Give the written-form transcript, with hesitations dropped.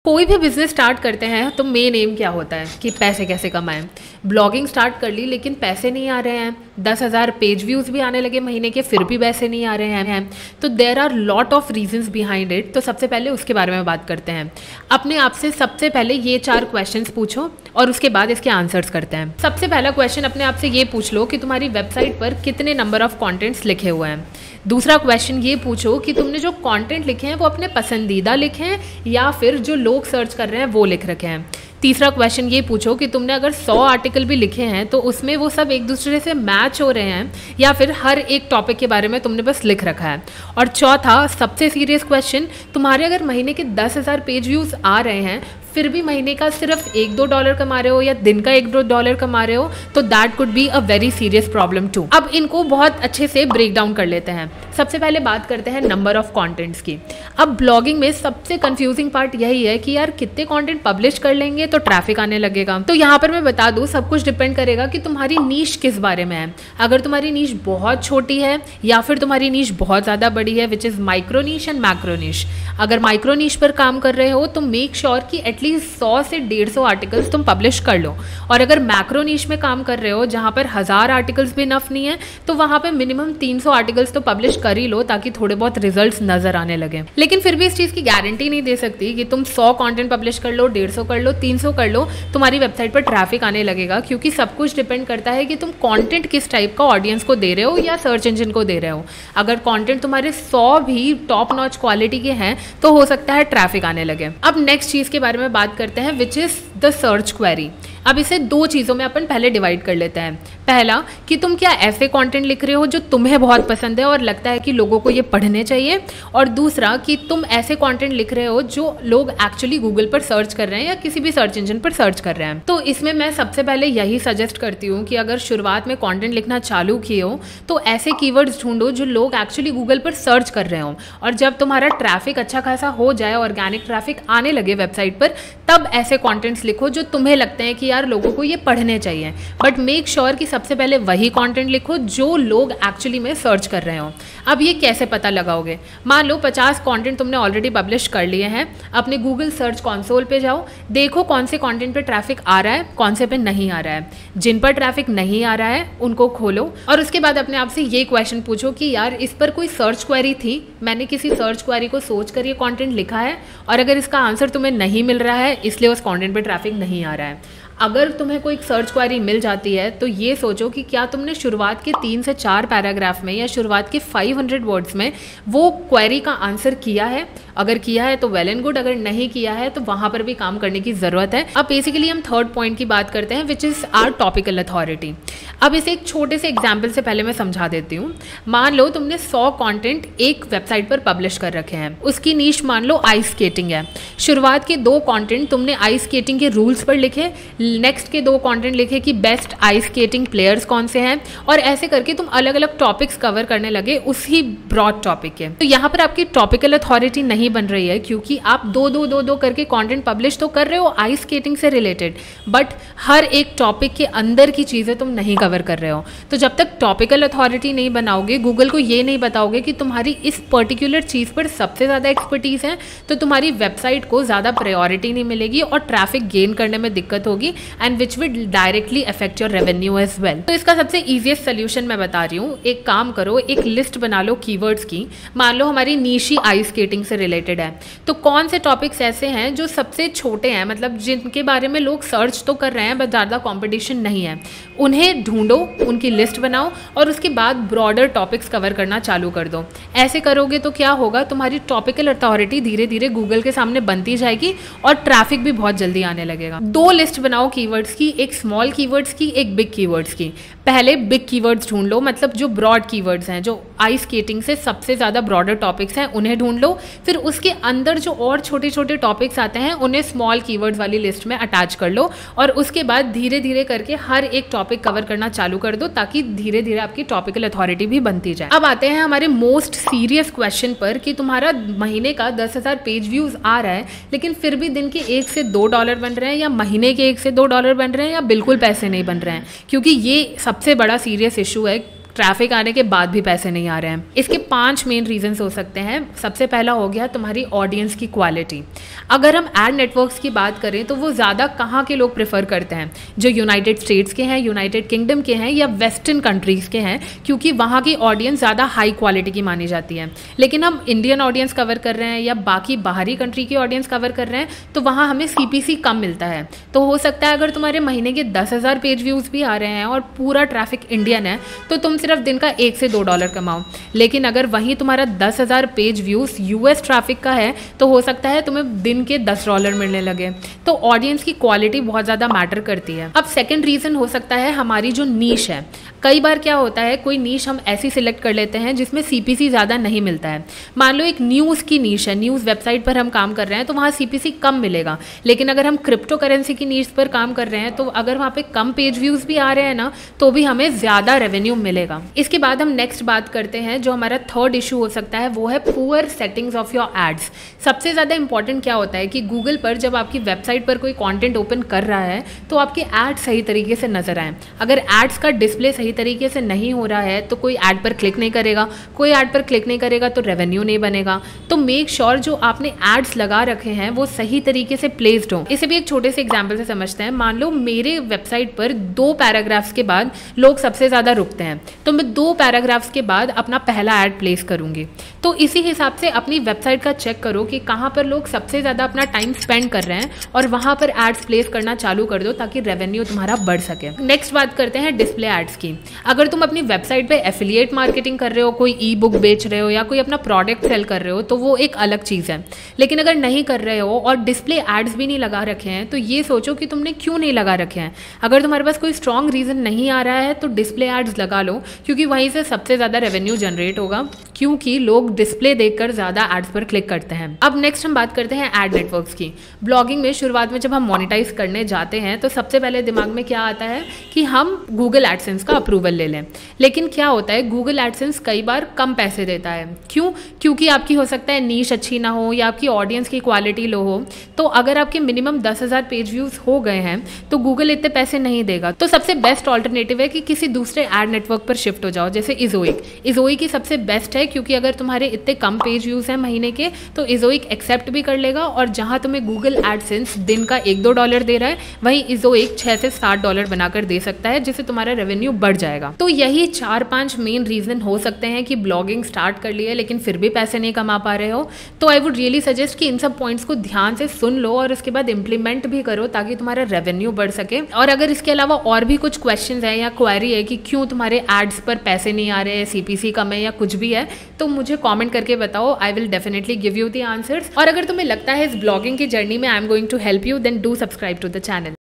कोई भी business start करते हैं तो मेन एम क्या होता है कि पैसे कैसे कमाएं। ब्लॉगिंग स्टार्ट कर ली लेकिन पैसे नहीं आ रहे हैं, 10,000 पेज व्यूज़ भी आने लगे महीने के, फिर भी पैसे नहीं आ रहे हैं। तो there are lot of reasons behind it. तो सबसे पहले उसके बारे में बात करते हैं। अपने आप से सबसे पहले ये 4 क्वेश्चंस पूछो और उसके बाद इसके आंसर्स करते हैं। सबसे पहला क्वेश्चन अपने आप से ये पूछ लो कि तुम्हारी वेबसाइट पर कितने नंबर ऑफ कॉन्टेंट्स लिखे हुए हैं। दूसरा क्वेश्चन ये पूछो कि तुमने जो कंटेंट लिखे हैं वो अपने पसंदीदा लिखे हैं या फिर जो लोग सर्च कर रहे हैं वो लिख रखे हैं। तीसरा क्वेश्चन ये पूछो कि तुमने अगर 100 आर्टिकल भी लिखे हैं तो उसमें वो सब एक दूसरे से मैच हो रहे हैं या फिर हर एक टॉपिक के बारे में तुमने बस लिख रखा है। और चौथा सबसे सीरियस क्वेश्चन, तुम्हारे अगर महीने के 10,000 पेज व्यूज़ आ रहे हैं फिर भी महीने का सिर्फ $1-2 कमा रहे हो या दिन का $1-2 कमा रहे हो तो that could be a very serious problem too. अब इनको बहुत अच्छे से ब्रेक डाउन कर लेते हैं। सबसे पहले बात करते हैं नंबर ऑफ कंटेंट्स की। अब ब्लॉगिंग में सबसे कंफ्यूजिंग पार्ट यही है कि यार कितने कंटेंट पब्लिश कर लेंगे तो ट्रैफिक आने लगेगा। तो यहाँ पर मैं बता दूँ सब कुछ डिपेंड करेगा कि तुम्हारी नीश किस बारे में है। अगर तुम्हारी नीश बहुत छोटी है या फिर तुम्हारी नीश बहुत ज़्यादा बड़ी है, which is micro niche and macro niche. अगर माइक्रो नीश पर काम कर रहे हो तो मेक श्योर कि एटलीस्ट 100 से 150 आर्टिकल्स तुम पब्लिश कर लो। और अगर मैक्रो नीश में काम कर रहे हो जहाँ पर 1000 आर्टिकल्स भी इनफ नहीं है तो वहाँ पे मिनिमम 300 आर्टिकल्स तो पब्लिश कर ही लो ताकि थोड़े बहुत रिजल्ट्स नजर आने लगे। लेकिन फिर भी इस चीज़ की गारंटी नहीं दे सकती कि तुम 100 कंटेंट पब्लिश कर लो, 150 कर लो, 300 कर लो, तुम्हारी वेबसाइट पर ट्रैफिक आने लगेगा। क्योंकि सब कुछ डिपेंड करता है कि तुम कंटेंट किस टाइप का ऑडियंस को दे रहे हो या सर्च इंजन को दे रहे हो। अगर कंटेंट तुम्हारे 100 भी टॉप नॉच क्वालिटी के हैं तो हो सकता है ट्रैफिक आने लगे। अब नेक्स्ट चीज़ के बारे में बात करते हैं which is the search query. अब इसे 2 चीज़ों में अपन पहले डिवाइड कर लेते हैं। पहला कि तुम क्या ऐसे कंटेंट लिख रहे हो जो तुम्हें बहुत पसंद है और लगता है कि लोगों को ये पढ़ने चाहिए, और दूसरा कि तुम ऐसे कंटेंट लिख रहे हो जो लोग एक्चुअली गूगल पर सर्च कर रहे हैं या किसी भी सर्च इंजन पर सर्च कर रहे हैं। तो इसमें मैं सबसे पहले यही सजेस्ट करती हूँ कि अगर शुरुआत में कंटेंट लिखना चालू किए हो तो ऐसे कीवर्ड्स ढूंढो जो लोग एक्चुअली गूगल पर सर्च कर रहे हो। और जब तुम्हारा ट्रैफिक अच्छा खासा हो जाए, ऑर्गेनिक ट्रैफिक आने लगे वेबसाइट पर, तब ऐसे कंटेंट्स लिखो जो तुम्हें लगते हैं कि यार लोगों को ये पढ़ने चाहिए। बट मेक श्योर कि सबसे पहले वही कंटेंट लिखो जो लोग एक्चुअली में सर्च कर रहे हो। अब ये कैसे पता लगाओगे? मान लो 50 कंटेंट तुमने ऑलरेडी पब्लिश कर लिए हैं, अपने गूगल सर्च कंसोल पे जाओ, देखो कौन से कंटेंट पे ट्रैफिक आ रहा है, कौन से पे नहीं आ रहा है। जिन पर ट्रैफिक नहीं आ रहा है उनको खोलो और उसके बाद अपने आप से ये क्वेश्चन पूछो कि यार इस पर कोई सर्च क्वेरी थी, मैंने किसी सर्च क्वेरी को सोच कर ये कंटेंट लिखा है, और अगर इसका आंसर तुम्हें नहीं मिल रहा है इसलिए उस कंटेंट पे ट्रैफिक नहीं आ रहा है। अगर तुम्हें कोई सर्च क्वेरी मिल जाती है तो ये सोचो कि क्या तुमने शुरुआत के 3 से 4 पैराग्राफ में या शुरुआत के 500 वर्ड्स में वो क्वेरी का आंसर किया है। अगर किया है तो वेल एंड गुड, अगर नहीं किया है तो वहाँ पर भी काम करने की ज़रूरत है। अब बेसिकली हम थर्ड पॉइंट की बात करते हैं which is our topical authority. अब इसे एक छोटे से एग्जाम्पल से पहले मैं समझा देती हूँ। मान लो तुमने 100 कंटेंट एक वेबसाइट पर पब्लिश कर रखे हैं, उसकी नीश मान लो आइस स्केटिंग है। शुरुआत के 2 कंटेंट तुमने आइस स्केटिंग के रूल्स पर लिखे, नेक्स्ट के 2 कंटेंट लिखे कि बेस्ट आइस स्केटिंग प्लेयर्स कौन से हैं, और ऐसे करके तुम अलग अलग टॉपिक्स कवर करने लगे उसी ब्रॉड टॉपिक के। तो यहाँ पर आपकी टॉपिकल अथॉरिटी नहीं बन रही है क्योंकि आप 2 करके कंटेंट पब्लिश तो कर रहे हो आइस स्केटिंग से रिलेटेड, बट हर एक टॉपिक के अंदर की चीज़ें तुम नहीं कवर कर रहे हो। तो जब तक टॉपिकल अथॉरिटी नहीं बनाओगे, गूगल को ये नहीं बताओगे कि तुम्हारी इस पर्टिकुलर चीज़ पर सबसे ज़्यादा एक्सपर्टीज़ है, तो तुम्हारी वेबसाइट को ज़्यादा प्रायोरिटी नहीं मिलेगी और ट्रैफिक गेन करने में दिक्कत होगी and which will directly affect your revenue as well. तो इसका सबसे ईजिएस्ट सोल्यूशन मैं बता रही हूँ। एक काम करो, एक लिस्ट बना लो कीवर्ड्स की। मान लो हमारी नीशी आइस स्केटिंग से रिलेटेड है, तो कौन से टॉपिक्स ऐसे हैं जो सबसे छोटे हैं, मतलब जिनके बारे में लोग सर्च तो कर रहे हैं बट ज़्यादा कॉम्पिटिशन नहीं है, उन्हें ढूंढो, उनकी लिस्ट बनाओ और उसके बाद ब्रॉडर टॉपिक्स कवर करना चालू कर दो। ऐसे करोगे तो क्या होगा, तुम्हारी टॉपिकल अथॉरिटी धीरे धीरे गूगल के सामने बनती जाएगी और ट्रैफिक भी बहुत जल्दी आने लगेगा। 2 लिस्ट बनाओ कीवर्ड्स की, एक स्मॉल कीवर्ड्स की, एक बिग कीवर्ड्स की। पहले बिग कीवर्ड्स ढूंढ लो, मतलब जो ब्रॉड कीवर्ड्स हैं, जो आइस स्केटिंग से सबसे ज़्यादा ब्रॉडर टॉपिक्स हैं उन्हें ढूंढ लो। फिर उसके अंदर जो और छोटे छोटे टॉपिक्स आते हैं उन्हें स्मॉल कीवर्ड्स वाली लिस्ट में अटैच कर लो और उसके बाद धीरे धीरे करके हर एक टॉपिक कवर करना चालू कर दो ताकि धीरे धीरे आपकी टॉपिकल अथॉरिटी भी बनती जाए। अब आते हैं हमारे मोस्ट सीरियस क्वेश्चन पर कि तुम्हारा महीने का 10,000 पेज व्यूज आ रहा है लेकिन फिर भी दिन के $1 से $2 बन रहे हैं, या महीने के $1 से $2 बन रहे हैं, या बिल्कुल पैसे नहीं बन रहे हैं। क्योंकि ये सबसे बड़ा सीरियस इशू है ट्रैफिक आने के बाद भी पैसे नहीं आ रहे हैं। इसके 5 मेन रीजंस हो सकते हैं। सबसे पहला हो गया तुम्हारी ऑडियंस की क्वालिटी। अगर हम एड नेटवर्क्स की बात करें तो वो ज़्यादा कहाँ के लोग प्रेफर करते हैं, जो यूनाइटेड स्टेट्स के हैं, यूनाइटेड किंगडम के हैं या वेस्टर्न कंट्रीज़ के हैं, क्योंकि वहाँ की ऑडियंस ज़्यादा हाई क्वालिटी की मानी जाती है। लेकिन हम इंडियन ऑडियंस कवर कर रहे हैं या बाकी बाहरी कंट्री की ऑडियंस कवर कर रहे हैं तो वहाँ हमें CPC कम मिलता है। तो हो सकता है अगर तुम्हारे महीने के 10,000 पेज व्यूज़ भी आ रहे हैं और पूरा ट्रैफिक इंडियन है तो तुम सिर्फ दिन का $1 से $2 कमाओ। लेकिन अगर वहीं तुम्हारा 10,000 पेज व्यूज़ US ट्रैफिक का है तो हो सकता है तुम्हें दिन के $10 मिलने लगे। तो ऑडियंस की क्वालिटी बहुत ज़्यादा मैटर करती है। अब सेकेंड रीज़न हो सकता है हमारी जो नीश है। कई बार क्या होता है, कोई नीश हम ऐसी सिलेक्ट कर लेते हैं जिसमें CPC ज़्यादा नहीं मिलता है। मान लो एक न्यूज़ की नीश है, न्यूज़ वेबसाइट पर हम काम कर रहे हैं तो वहाँ CPC कम मिलेगा। लेकिन अगर हम क्रिप्टो करेंसी की नीश पर काम कर रहे हैं तो अगर वहाँ पे कम पेज व्यूज़ भी आ रहे हैं ना तो भी हमें ज़्यादा रेवेन्यू मिलेगा। इसके बाद हम नेक्स्ट बात करते हैं, जो हमारा थर्ड इशू हो सकता है वो है poor settings of your ads. सबसे ज़्यादा इंपॉर्टेंट क्या होता है कि गूगल पर जब आपकी वेबसाइट पर कोई कंटेंट ओपन कर रहा है तो आपके एड्स सही तरीके से नजर आए। अगर एड्स का डिस्प्ले सही तरीके से नहीं हो रहा है तो कोई ऐड पर क्लिक नहीं करेगा, कोई ऐड पर क्लिक नहीं करेगा तो रेवेन्यू नहीं बनेगा। तो मेक श्योर जो आपने एड्स लगा रखे हैं वो सही तरीके से प्लेस्ड हो। इसे भी एक छोटे से एग्जांपल से समझते हैं। मान लो मेरे वेबसाइट पर 2 पैराग्राफ्स के बाद लोग सबसे ज़्यादा रुकते हैं तो मैं 2 पैराग्राफ्स के बाद अपना पहला ऐड प्लेस करूंगी। तो इसी हिसाब से अपनी वेबसाइट का चेक करो कि कहाँ पर लोग सबसे ज़्यादा अपना टाइम स्पेंड कर रहे हैं और वहाँ पर एड्स प्लेस करना चालू कर दो ताकि रेवेन्यू तुम्हारा बढ़ सके। नेक्स्ट बात करते हैं डिस्प्ले एड्स की। अगर तुम अपनी वेबसाइट पे एफिलिएट मार्केटिंग कर रहे हो, कोई ई बुक बेच रहे हो या कोई अपना प्रोडक्ट सेल कर रहे हो तो वो एक अलग चीज़ है। लेकिन अगर नहीं कर रहे हो और डिस्प्ले एड्स भी नहीं लगा रखे हैं तो ये सोचो कि तुमने क्यों नहीं लगा रखे हैं। अगर तुम्हारे पास कोई स्ट्रॉन्ग रीज़न नहीं आ रहा है तो डिस्प्ले एड्स लगा लो, क्योंकि वहीं से सबसे ज़्यादा रेवेन्यू जनरेट होगा, क्योंकि लोग डिस्प्ले देखकर ज़्यादा एड्स पर क्लिक करते हैं। अब नेक्स्ट हम बात करते हैं एड नेटवर्क्स की। ब्लॉगिंग में शुरुआत में जब हम मोनेटाइज करने जाते हैं तो सबसे पहले दिमाग में क्या आता है कि हम गूगल एडसेंस का अप्रूवल ले लें। लेकिन क्या होता है, गूगल एडसेंस कई बार कम पैसे देता है। क्यों? क्योंकि आपकी हो सकता है नीश अच्छी ना हो या आपकी ऑडियंस की क्वालिटी लो हो। तो अगर आपके मिनिमम 10,000 पेज व्यूज़ हो गए हैं तो गूगल इतने पैसे नहीं देगा। तो सबसे बेस्ट ऑल्टरनेटिव है कि किसी दूसरे एड नेटवर्क पर शिफ्ट हो जाओ, जैसे इज़ोइक। इज़ोइक ही सबसे बेस्ट है, क्योंकि अगर तुम्हारे इतने कम पेज व्यूज़ हैं महीने के तो इज़ोइक एक्सेप्ट भी कर लेगा, और जहां तुम्हें गूगल एडसेंस दिन का $1-2 दे रहा है वहीं इज़ोइक $6 से $7 बनाकर दे सकता है, जिससे तुम्हारा रेवेन्यू बढ़ जाएगा। तो यही 4-5 मेन रीजन हो सकते हैं कि ब्लॉगिंग स्टार्ट कर लिए लेकिन फिर भी पैसे नहीं कमा पा रहे हो। तो आई वुड रियली सजेस्ट कि इन सब पॉइंट्स को ध्यान से सुन लो और उसके बाद इंप्लीमेंट भी करो ताकि तुम्हारा रेवेन्यू बढ़ सके। और अगर इसके अलावा और भी कुछ क्वेश्चन है या क्वेरी है कि क्यों तुम्हारे एड्स पर पैसे नहीं आ रहे हैं, CPC कम है या कुछ भी है, तो मुझे कॉमेंट करके बताओ। I will definitely give you the answers. और अगर तुम्हें लगता है इस ब्लॉगिंग की जर्नी में I am going to help you, then do subscribe to the channel.